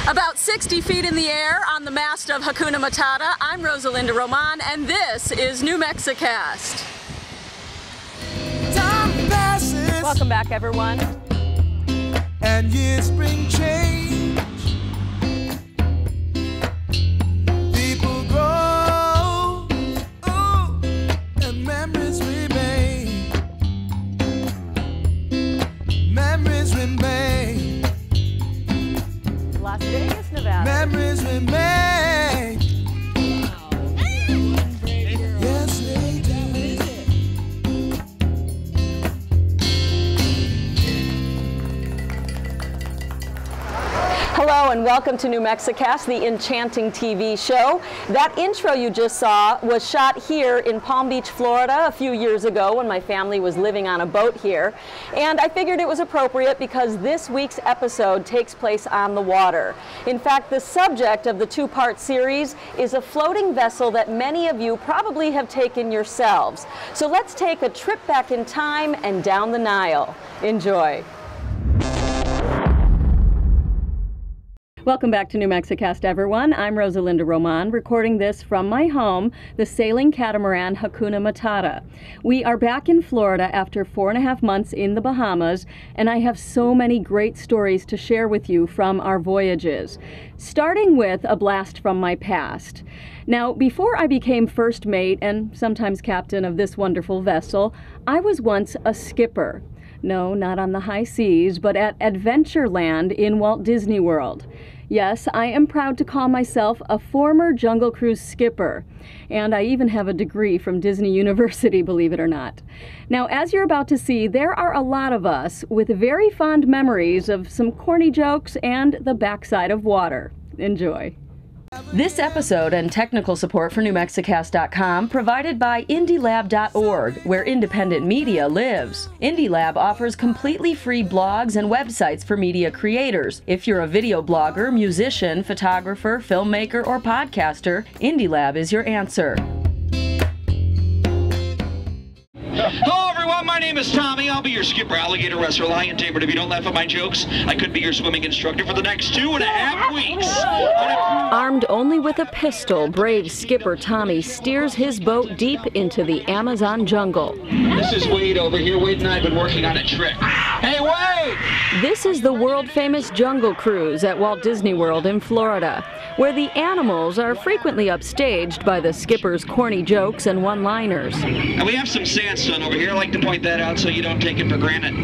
About 60 feet in the air on the mast of Hakuna Matata, I'm Rosa Linda Román, and this is New Mexicast. Welcome back, everyone. And years bring change. People grow, oh, and memories remain. Memories remain. Las Vegas, Nevada. Memories remain. Yes, they do. Hello and welcome to New Mexicast, the enchanting TV show. That intro you just saw was shot here in Palm Beach, Florida a few years ago when my family was living on a boat here. And I figured it was appropriate because this week's episode takes place on the water. In fact, the subject of the two-part series is a floating vessel that many of you probably have taken yourselves. So let's take a trip back in time and down the Nile. Enjoy. Welcome back to New Mexicast, everyone. I'm Rosa Linda Román, recording this from my home, the sailing catamaran Hakuna Matata. We are back in Florida after 4.5 months in the Bahamas, and I have so many great stories to share with you from our voyages, starting with a blast from my past. Now, before I became first mate and sometimes captain of this wonderful vessel, I was once a skipper. No, not on the high seas, but at Adventureland in Walt Disney World. Yes, I am proud to call myself a former Jungle Cruise skipper, and I even have a degree from Disney University, believe it or not. Now, as you're about to see, there are a lot of us with very fond memories of some corny jokes and the backside of water. Enjoy. This episode and technical support for NewMexicast.com provided by IndieLab.org, where independent media lives. IndieLab offers completely free blogs and websites for media creators. If you're a video blogger, musician, photographer, filmmaker, or podcaster, IndieLab is your answer. Hello everyone, my name is Tommy. I'll be your skipper, alligator wrestler, lion tamer. If you don't laugh at my jokes, I could be your swimming instructor for the next 2.5 weeks. Armed only with a pistol, brave skipper Tommy steers his boat deep into the Amazon jungle. This is Wade over here. Wade and I have been working on a trick. Hey Wade! This is the world-famous Jungle Cruise at Walt Disney World in Florida, where the animals are frequently upstaged by the skipper's corny jokes and one-liners. And we have some sandstone over here. I like to point that out so you don't take it for granted.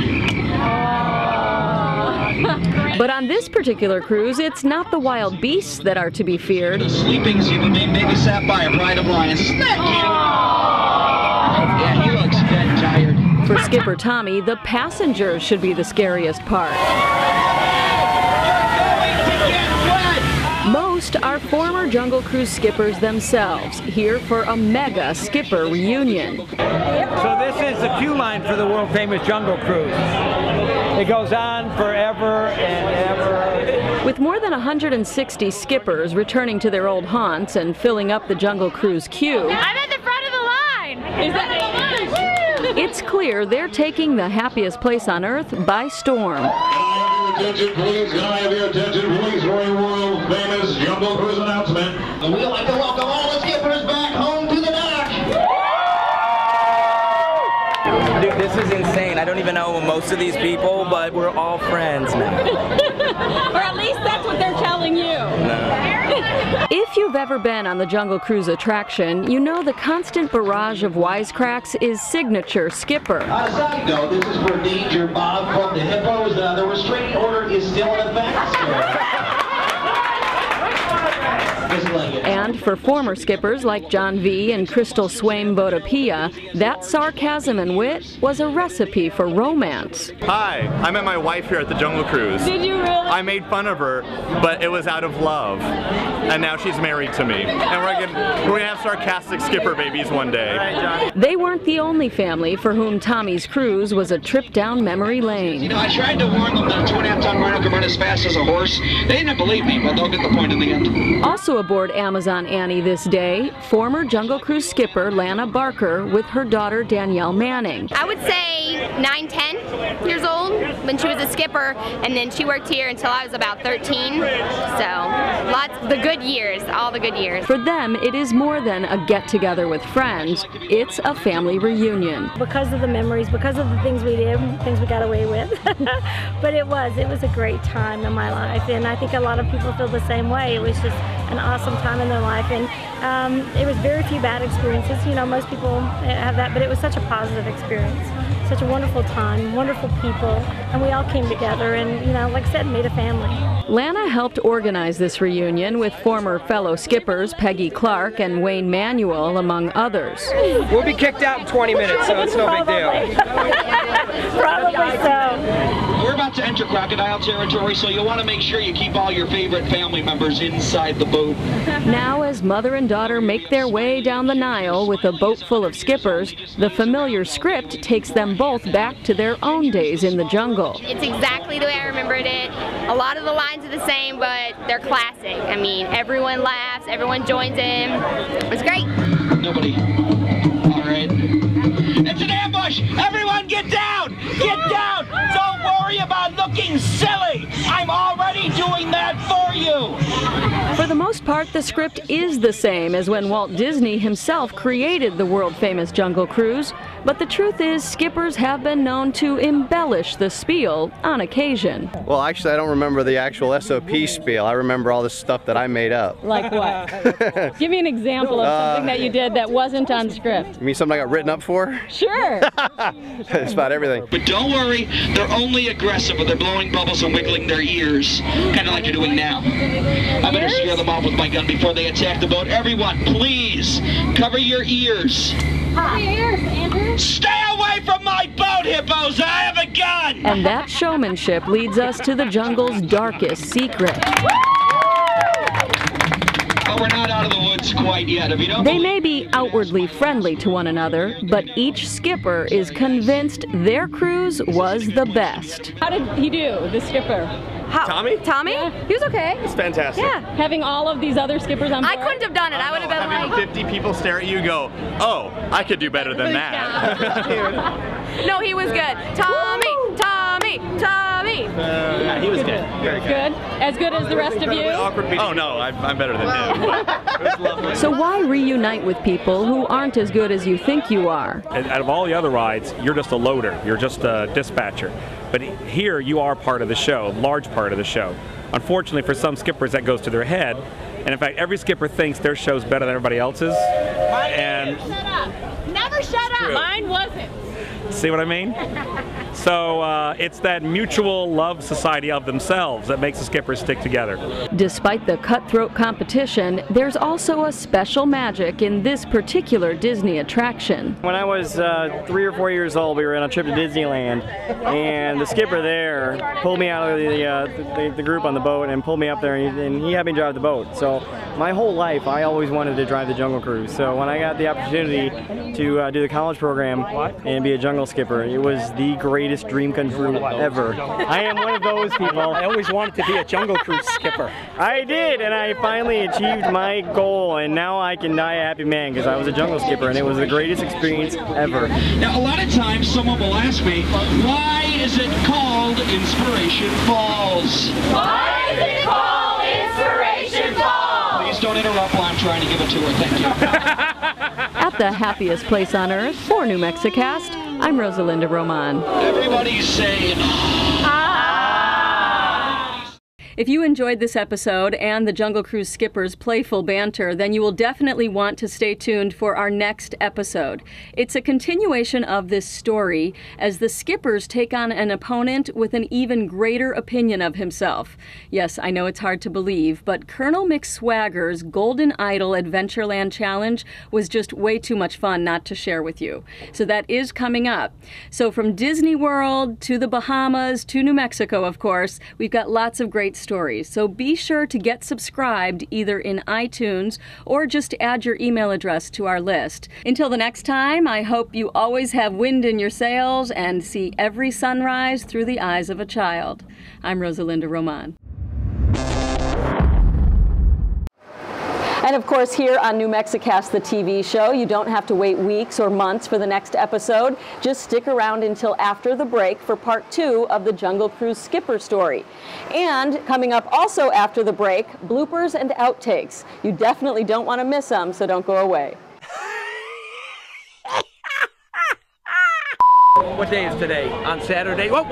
But on this particular cruise, it's not the wild beasts that are to be feared. The sleeping human being maybe sat by a pride of lions. Isn't that cute? Yeah, he looks dead tired. For Skipper Tommy, the passengers should be the scariest part. Most are former Jungle Cruise skippers themselves, here for a mega skipper reunion. So this is the queue line for the world-famous Jungle Cruise. It goes on forever and ever. With more than 160 skippers returning to their old haunts and filling up the Jungle Cruise queue, I'm at the front of the line! Is that it's clear they're taking the happiest place on Earth by storm. Attention please, can I have your attention please for a world famous Jungle Cruise announcement? And we'd like to welcome all the skippers back home to the dock. Dude, this is insane. I don't even know most of these people, but we're all friends now. Or at least that's what they're telling you. No. If you've ever been on the Jungle Cruise attraction, you know the constant barrage of wisecracks is signature skipper. On a side note, this is for Danger Bob from the Hippos. The restraining order is still in effect. And for former skippers like John V. and Crystal Swaim Bodapia, that sarcasm and wit was a recipe for romance. Hi, I met my wife here at the Jungle Cruise. Did you really? I made fun of her, but it was out of love. And now she's married to me. And we're gonna have sarcastic skipper babies one day. They weren't the only family for whom Tommy's cruise was a trip down memory lane. You know, I tried to warn them that a 2.5-ton rhino could run as fast as a horse. They didn't believe me, but they'll get the point in the end. Also aboard Amazon Annie this day, former Jungle Cruise skipper Lana Barker with her daughter Danielle Manning. I would say 9, 10 years old when she was a skipper, and then she worked here until I was about 13. So lots of the good years, all the good years. For them, it is more than a get-together with friends. It's a family reunion. Because of the memories, because of the things we did, things we got away with. But it was a great time in my life, and I think a lot of people feel the same way. It was just an awesome time in their life, and it was very few bad experiences. You know, most people have that, but it was such a positive experience. Such a wonderful time, wonderful people, and we all came together and, you know, like I said, made a family. Lana helped organize this reunion with former fellow skippers Peggy Clark and Wayne Manuel, among others. We'll be kicked out in 20 minutes, so it's no big deal. Probably so. We're about to enter crocodile territory, so you'll want to make sure you keep all your favorite family members inside the boat. Now, as mother and daughter make their way down the Nile with a boat full of skippers, the familiar script takes them both back to their own days in the jungle. It's exactly the way I remembered it. A lot of the lines are the same, but they're classic. I mean, everyone laughs, everyone joins in. It's great. Nobody. All right. It's an ambush! Everyone get down! Get down! Don't worry about looking silly! I'm already doing that for you! For the most part, the script is the same as when Walt Disney himself created the world-famous Jungle Cruise, but the truth is skippers have been known to embellish the spiel on occasion. Well, actually, I don't remember the actual SOP spiel. I remember all the stuff that I made up. Like what? Give me an example of something that you did that wasn't on script. You mean something I got written up for? Sure. It's about everything. But don't worry, they're only aggressive when they're blowing bubbles and wiggling their ears, kind of like you're doing now. I'm going to scare them off with my gun before they attack the boat. Everyone, please, cover your ears. Cover your ears, Andrew. Stay away from my boat, hippos! I have a gun! And that showmanship leads us to the jungle's darkest secret. But we're not out of the woods quite yet. If you don't They may be outwardly friendly to one another, but each skipper is convinced their cruise was the best. How did he do, the skipper? Tommy? Tommy? Yeah. He was okay. It's fantastic. Yeah. Having all of these other skippers on board? I couldn't have done it. I would have been Having like... 50 people stare at you and go, oh, I could do better than that. No, he was good. Tommy! Tommy! Tommy! Yeah, he was good. Very good. Good? As good as the rest of you? Oh no, I'm better than him. It was lovely. So why reunite with people who aren't as good as you think you are? Out of all the other rides, you're just a loader. You're just a dispatcher. But here, you are part of the show, large part of the show. Unfortunately, for some skippers, that goes to their head. And in fact, every skipper thinks their show's better than everybody else's. And Shut up! Never shut up! Mine wasn't. see what I mean? So it's that mutual love society of themselves that makes the skippers stick together. Despite the cutthroat competition, there's also a special magic in this particular Disney attraction. When I was 3 or 4 years old, we were on a trip to Disneyland, and the skipper there pulled me out of the group on the boat and pulled me up there, and he had me drive the boat. So my whole life, I always wanted to drive the Jungle Cruise. So when I got the opportunity to do the college program and be a jungle skipper, it was the greatest dream come true ever. I am one of those people. I always wanted to be a Jungle Cruise skipper. I did, and I finally achieved my goal, and now I can die a happy man because I was a jungle skipper, and it was the greatest experience ever. Now, a lot of times someone will ask me, why is it called Inspiration Falls? Why is it called Inspiration Falls? Please don't interrupt while I'm trying to give a tour. Thank you. At the happiest place on earth for New Mexicast, I'm Rosa Linda Román. Everybody's saying, If you enjoyed this episode and the Jungle Cruise skippers' playful banter, then you will definitely want to stay tuned for our next episode. It's a continuation of this story as the skippers take on an opponent with an even greater opinion of himself. Yes, I know it's hard to believe, but Colonel McSwagger's Golden Idol Adventureland Challenge was just way too much fun not to share with you. So that is coming up. So from Disney World to the Bahamas to New Mexico, of course, we've got lots of great stories. So be sure to get subscribed either in iTunes or just add your email address to our list. Until the next time, I hope you always have wind in your sails and see every sunrise through the eyes of a child. I'm Rosa Linda Román. And of course, here on New Mexicast, the TV show, you don't have to wait weeks or months for the next episode. Just stick around until after the break for part 2 of the Jungle Cruise skipper story. And coming up also after the break, bloopers and outtakes. You definitely don't want to miss them, so don't go away. What day is today? On Saturday? What?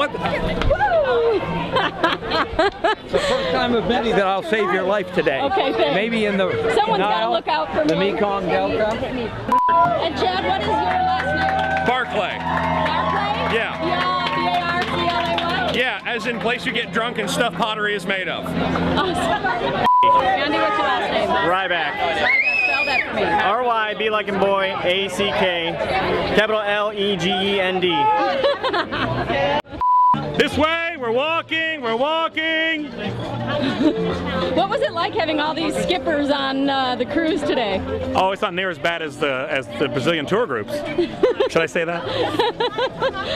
It's the first time of many that I'll save your life today. Okay, thanks. Maybe in the Someone's got to Nile, look out for the me. Mekong Delta. And Chad, what is your last name? Barclay. Barclay? Yeah. B-A-R-C-L-A-Y? Yeah, as in place you get drunk and stuff pottery is made of. Awesome. Andy, what's your last name? Ryback. Spell that for me. R-Y, B like in boy, A-C-K, capital L-E-G-E-N-D. This way, we're walking, we're walking. What was it like having all these skippers on the cruise today? Oh, it's not near as bad as the Brazilian tour groups. Should I say that?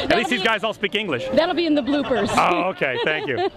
At least these guys all speak English. That'll be in the bloopers. Oh, okay, thank you.